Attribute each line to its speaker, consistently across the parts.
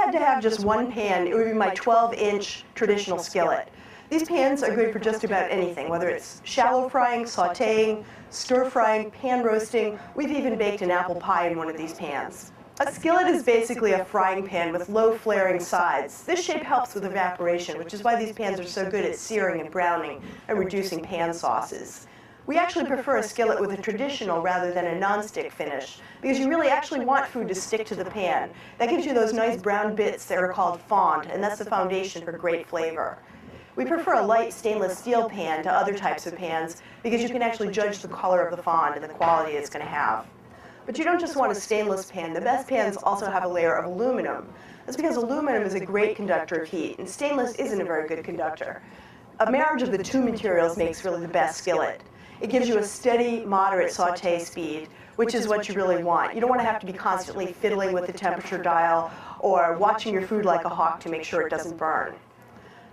Speaker 1: had to have just one pan, it would be my 12-inch traditional skillet. These pans are good for just about anything, whether it's shallow frying, sautéing, stir frying, pan roasting. We've even baked an apple pie in one of these pans. A skillet is basically a frying pan with low flaring sides. This shape helps with evaporation, which is why these pans are so good at searing and browning and reducing pan sauces. We actually prefer a skillet with a traditional rather than a non-stick finish, because you really actually want food to stick to the pan. That gives you those nice brown bits that are called fond, and that's the foundation for great flavor. We prefer a light stainless steel pan to other types of pans because you can actually judge the color of the fond and the quality it's going to have. But you don't just want a stainless pan. The best pans also have a layer of aluminum. That's because aluminum is a great conductor of heat, and stainless isn't a very good conductor. A marriage of the two materials makes really the best skillet. It gives you a steady, moderate sauté speed, which is what you really want. You don't want to have to be constantly fiddling with the temperature dial or watching your food like a hawk to make sure it doesn't burn.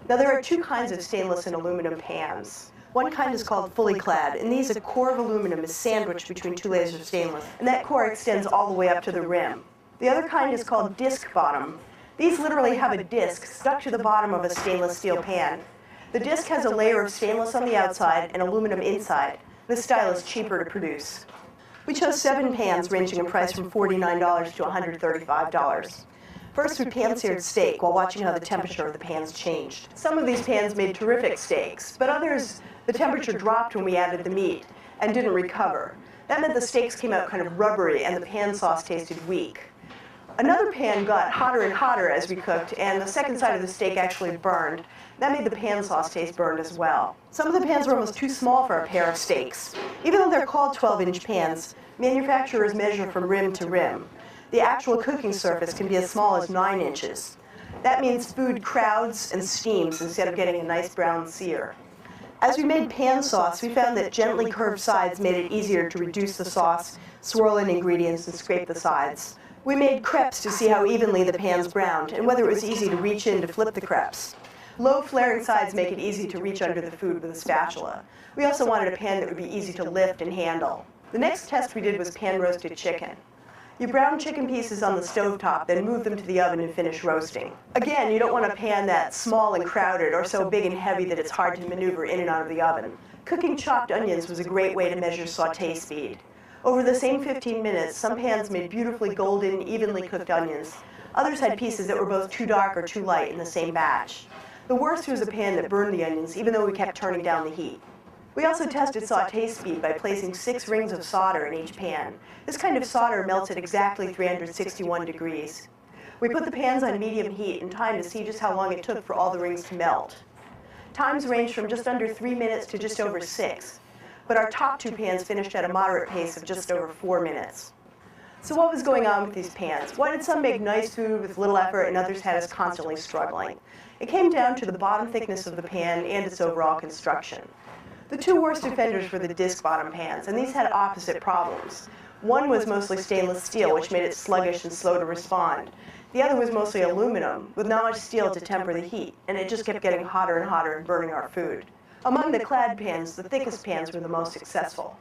Speaker 1: Now, there are two kinds of stainless and aluminum pans. One kind is called fully clad, and these, a core of aluminum is sandwiched between two layers of stainless, and that core extends all the way up to the rim. The other kind is called disc bottom. These literally have a disc stuck to the bottom of a stainless steel pan. The disc has a layer of stainless on the outside and aluminum inside. This style is cheaper to produce. We chose 7 pans ranging in price from $49 to $135. First, we pan-seared steak while watching how the temperature of the pans changed. Some of these pans made terrific steaks, but others, the temperature dropped when we added the meat and didn't recover. That meant the steaks came out kind of rubbery and the pan sauce tasted weak. Another pan got hotter and hotter as we cooked, and the second side of the steak actually burned. That made the pan sauce taste burned as well. Some of the pans were almost too small for a pair of steaks. Even though they're called 12-inch pans, manufacturers measure from rim to rim. The actual cooking surface can be as small as 9 inches. That means food crowds and steams instead of getting a nice brown sear. As we made pan sauce, we found that gently curved sides made it easier to reduce the sauce, swirl in ingredients, and scrape the sides. We made crepes to see how evenly the pans browned and whether it was easy to reach in to flip the crepes. Low flaring sides make it easy to reach under the food with a spatula. We also wanted a pan that would be easy to lift and handle. The next test we did was pan roasted chicken. You brown chicken pieces on the stovetop, then move them to the oven and finish roasting. Again, you don't want a pan that's small and crowded or so big and heavy that it's hard to maneuver in and out of the oven. Cooking chopped onions was a great way to measure sauté speed. Over the same 15 minutes, some pans made beautifully golden, evenly cooked onions. Others had pieces that were both too dark or too light in the same batch. The worst was a pan that burned the onions, even though we kept turning down the heat. We also tested sauté speed by placing 6 rings of solder in each pan. This kind of solder melts at exactly 361 degrees. We put the pans on medium heat and timed to see just how long it took for all the rings to melt. Times ranged from just under 3 minutes to just over 6, but our top 2 pans finished at a moderate pace of just over 4 minutes. So what was going on with these pans? Why did some make nice food with little effort and others had us constantly struggling? It came down to the bottom thickness of the pan and its overall construction. The 2 worst offenders were the disc bottom pans, and these had opposite problems. One was mostly stainless steel, which made it sluggish and slow to respond. The other was mostly aluminum, with not much steel to temper the heat, and it just kept getting hotter and hotter and burning our food. Among the clad pans, the thickest pans were the most successful.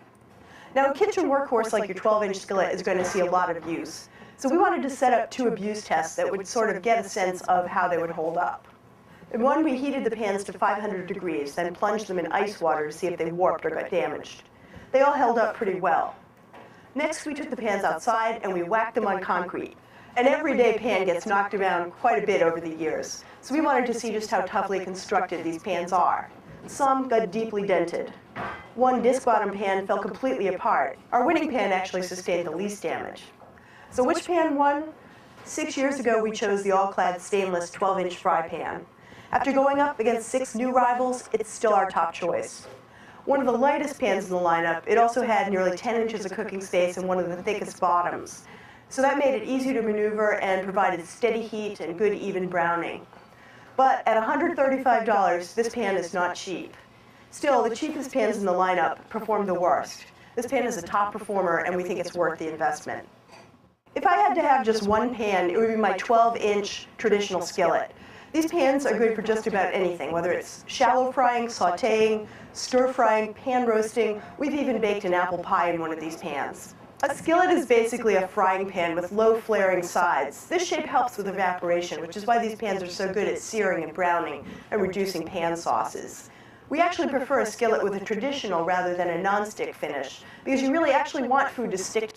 Speaker 1: Now, a kitchen workhorse like your 12-inch skillet is going to see a lot of use. So we wanted to set up 2 abuse tests that would sort of get a sense of how they would hold up. In one, we heated the pans to 500 degrees, then plunged them in ice water to see if they warped or got damaged. They all held up pretty well. Next, we took the pans outside and we whacked them on concrete. An everyday pan gets knocked around quite a bit over the years, so we wanted to see just how toughly constructed these pans are. Some got deeply dented. One disc bottom pan fell completely apart. Our winning pan actually sustained the least damage. So which pan won? 6 years ago, we chose the all-clad stainless 12-inch fry pan. After going up against 6 new rivals, it's still our top choice. One of the lightest pans in the lineup, it also had nearly 10 inches of cooking space and one of the thickest bottoms. So that made it easy to maneuver and provided steady heat and good even browning. But at $135, this pan is not cheap. Still, the cheapest pans in the lineup performed the worst. This pan is a top performer and we think it's worth the investment. If I had to have just one pan, it would be my 12-inch traditional skillet. These pans are good for just about anything, whether it's shallow frying, sautéing, stir frying, pan roasting. We've even baked an apple pie in one of these pans. A skillet is basically a frying pan with low flaring sides. This shape helps with evaporation, which is why these pans are so good at searing and browning and reducing pan sauces. We actually prefer a skillet with a traditional rather than a non-stick finish because you really actually want food to stick